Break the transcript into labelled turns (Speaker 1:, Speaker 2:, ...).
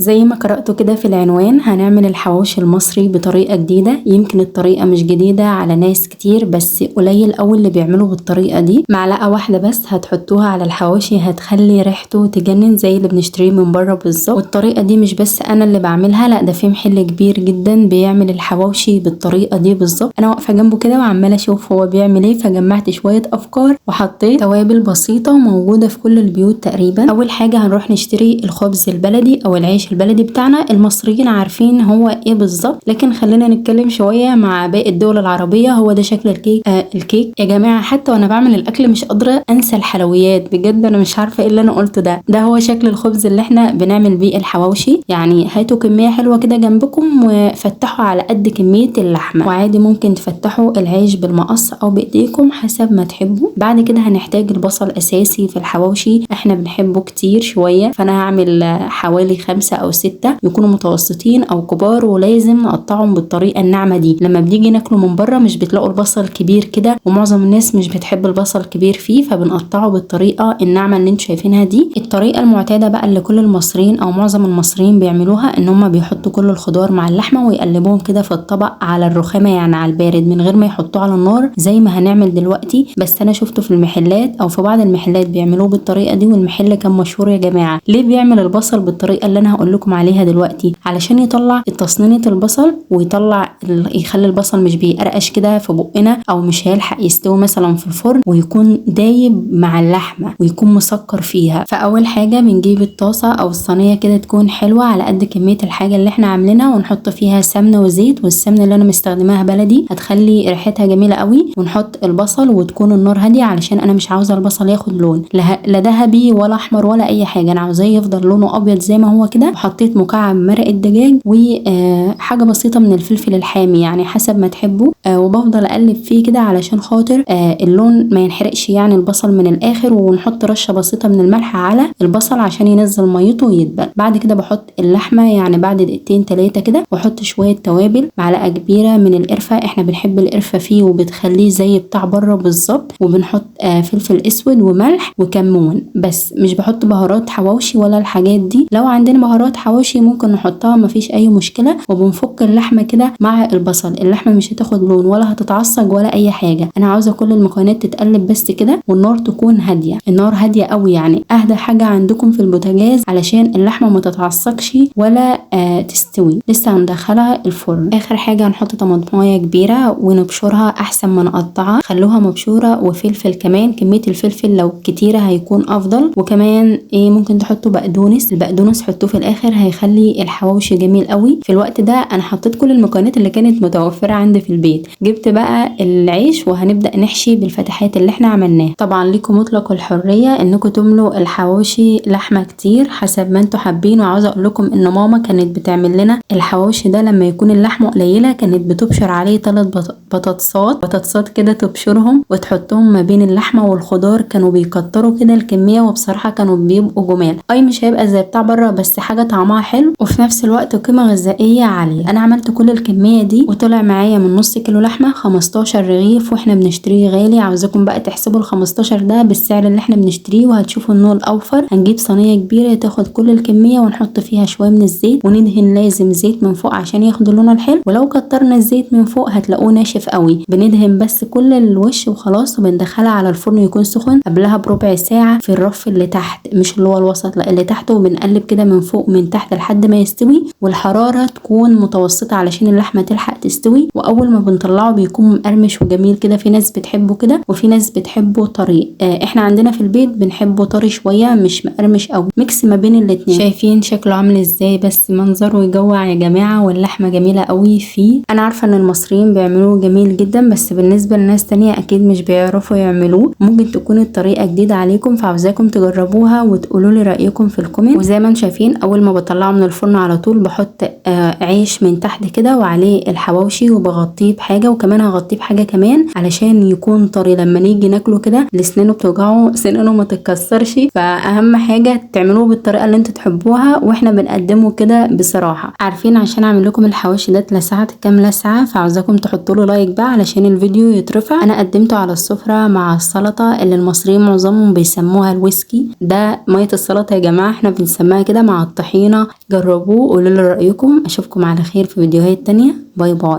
Speaker 1: زي ما قرأته كده في العنوان هنعمل الحواوشي المصري بطريقة جديدة. يمكن الطريقة مش جديدة على ناس كتير بس قليل أوي اللي بيعملوا بالطريقة دي. معلقة واحدة بس هتحطوها على الحواوشي هتخلي ريحته تجنن زي اللي بنشتريه من بره بالظبط. والطريقة دي مش بس أنا اللي بعملها، لا ده في محل كبير جدا بيعمل الحواوشي بالطريقة دي بالظبط. أنا واقفة جنبه كده وعمالة أشوف هو بيعمل ايه، فجمعت شوية أفكار وحطيت توابل بسيطة وموجودة في كل البيوت تقريبا. أول حاجة هنروح نشتري الخبز البلدي أو العيش البلدي بتاعنا. المصريين عارفين هو ايه بالظبط، لكن خلينا نتكلم شويه مع باقي الدول العربيه. هو ده شكل الكيك. الكيك يا جماعه، حتى وانا بعمل الاكل مش قادره انسى الحلويات بجد. انا مش عارفه ايه اللي انا قلته ده هو شكل الخبز اللي احنا بنعمل بيه الحواوشي. يعني هاتوا كميه حلوه كده جنبكم وفتحوا على قد كميه اللحمه، وعادي ممكن تفتحوا العيش بالمقص او بايديكم حسب ما تحبوا. بعد كده هنحتاج البصل اساسي في الحواوشي، احنا بنحبه كتير شويه، فانا هعمل حوالي 5 أو 6 يكونوا متوسطين او كبار، ولازم نقطعهم بالطريقه الناعمه دي. لما بنيجي ناكله من بره مش بتلاقوا البصل كبير كده، ومعظم الناس مش بتحب البصل كبير فيه، فبنقطعه بالطريقه الناعمه اللي انتوا شايفينها دي. الطريقه المعتاده بقى اللي كل المصريين او معظم المصريين بيعملوها ان هم بيحطوا كل الخضار مع اللحمه ويقلبوهم كده في الطبق على الرخامه، يعني على البارد من غير ما يحطوه على النار زي ما هنعمل دلوقتي. بس انا شفته في المحلات او في بعض المحلات بيعملوه بالطريقه دي، والمحل كان مشهور يا جماعه. ليه بيعمل البصل بالطريقه اللي انا هقول لكم عليها دلوقتي؟ علشان يطلع تصنينة البصل ويطلع يخلي البصل مش بيقرقش كده في بقنا او مش هيلحق يستوي مثلا في الفرن، ويكون دايب مع اللحمه ويكون مسكر فيها. فاول حاجه بنجيب الطاسه او الصينيه كده تكون حلوه على قد كميه الحاجه اللي احنا عاملينها، ونحط فيها سمنه وزيت. والسمنه اللي انا مستخدماها بلدي هتخلي ريحتها جميله قوي. ونحط البصل وتكون النار هاديه علشان انا مش عاوزه البصل ياخد لون لا ذهبي ولا احمر ولا اي حاجه، انا عاوزاه يفضل لونه ابيض زي ما هو كده. وحطيت مكعب مرق الدجاج وحاجه بسيطه من الفلفل الحامي يعني حسب ما تحبوا. وبفضل اقلب فيه كده علشان خاطر اللون ما ينحرقش يعني البصل من الاخر. ونحط رشه بسيطه من الملح على البصل عشان ينزل ميته ويدبل. بعد كده بحط اللحمه يعني بعد 2 3 كده، واحط شويه توابل، معلقه كبيره من القرفه، احنا بنحب القرفه فيه وبتخليه زي بتاع بره بالظبط. وبنحط فلفل اسود وملح وكمون بس، مش بحط بهارات حواوشي ولا الحاجات دي. لو عندنا بهارات حواوشي ممكن نحطها مفيش اي مشكله. وبنفك اللحمه كده مع البصل، اللحمه مش هتاخد لون ولا هتتعصج ولا اي حاجه. انا عاوزه كل المكونات تتقلب بس كده، والنار تكون هاديه، النار هاديه قوي يعني اهدى حاجه عندكم في البوتاجاز علشان اللحمه ما تتعصقش ولا تستوي. لسه هندخلها الفرن. اخر حاجه هنحط طماطمايه كبيره ونبشرها احسن ما نقطعها، خلوها مبشوره. وفلفل كمان، كميه الفلفل لو كتيره هيكون افضل. وكمان ممكن تحطوا بقدونس، البقدونس حطوه في الاخر هيخلي الحواوشي جميل قوي. في الوقت ده انا حطيت كل المكونات اللي كانت متوفره عندي في البيت. جبت بقى العيش وهنبدا نحشي بالفتحات اللي احنا عملناها. طبعا ليكم مطلق الحريه انكم تملوا الحواوشي لحمه كتير حسب ما انتوا حابين. وعاوزه اقول لكم ان ماما كانت بتعمل لنا الحواوشي ده لما يكون اللحمه قليله كانت بتبشر عليه 3 بطاطسات كده، تبشرهم وتحطهم ما بين اللحمه والخضار. كانوا بيكتروا كده الكميه وبصراحه كانوا بيبقوا جمال. مش هيبقى زي بتاع بره بس حاجه طعمها حلو وفي نفس الوقت قيمه غذائيه عاليه. انا عملت كل الكميه دي وطلع معايا من نص كيلو لحمه 15 رغيف، واحنا بنشتريه غالي. عاوزاكم بقى تحسبوا ال15 ده بالسعر اللي احنا بنشتريه وهتشوفوا انه الاوفر. هنجيب صينيه كبيره تاخد كل الكميه ونحط فيها شويه من الزيت، وندهن لازم زيت من فوق عشان ياخد اللون الحلو. ولو كترنا الزيت من فوق هتلاقوه ناشف قوي. بندهن بس كل الوش وخلاص، وبندخلها على الفرن يكون سخن قبلها بربع ساعه في الرف اللي تحت، مش اللي هو الوسط لا اللي تحته. وبنقلب كده من فوق ومن تحت لحد ما يستوي، والحراره تكون متوسطه علشان اللحمه تلحق تستوي. واول ما بنطلعه بيكون مقرمش وجميل كده. في ناس بتحبه كده وفي ناس بتحبه طري. احنا عندنا في البيت بنحبه طري شويه مش مقرمش قوي، ميكس ما بين الاتنين. شايفين شكله عامل ازاي؟ بس منظره يجوع يا جماعه، واللحمه جميله قوي فيه. انا عارفه ان المصريين بيعملوه جميل جدا، بس بالنسبه لناس تانية اكيد مش بيعرفوا يعملوه. ممكن تكون الطريقه جديده عليكم، فعاوزاكم تجربوها وتقولوا لي رايكم في الكومنت. وزي ما انتم شايفين اول ما بطلعه من الفرن على طول بحط عيش من تحت كده وعليه الحواوشي وبغطيه حاجه، وكمان هغطيه بحاجه كمان علشان يكون طري لما نيجي ناكله كده لسنانه بتوجعه سنانه ما تتكسرش. فاهم حاجه تعملوه بالطريقه اللي انتوا تحبوها، واحنا بنقدمه كده بصراحه. عارفين عشان اعمل لكم الحواوشي ده اتلسعت كام لسعه، فعاوزاكم تحطوا له لايك بقى علشان الفيديو يترفع. انا قدمته على السفره مع السلطه اللي المصريين معظمهم بيسموها الويسكي، ده ميه السلطه يا جماعه، احنا بنسميها كده مع الطحينه. جربوه وقولوا لي رايكم. اشوفكم على خير في فيديوهات تانية. باي باي.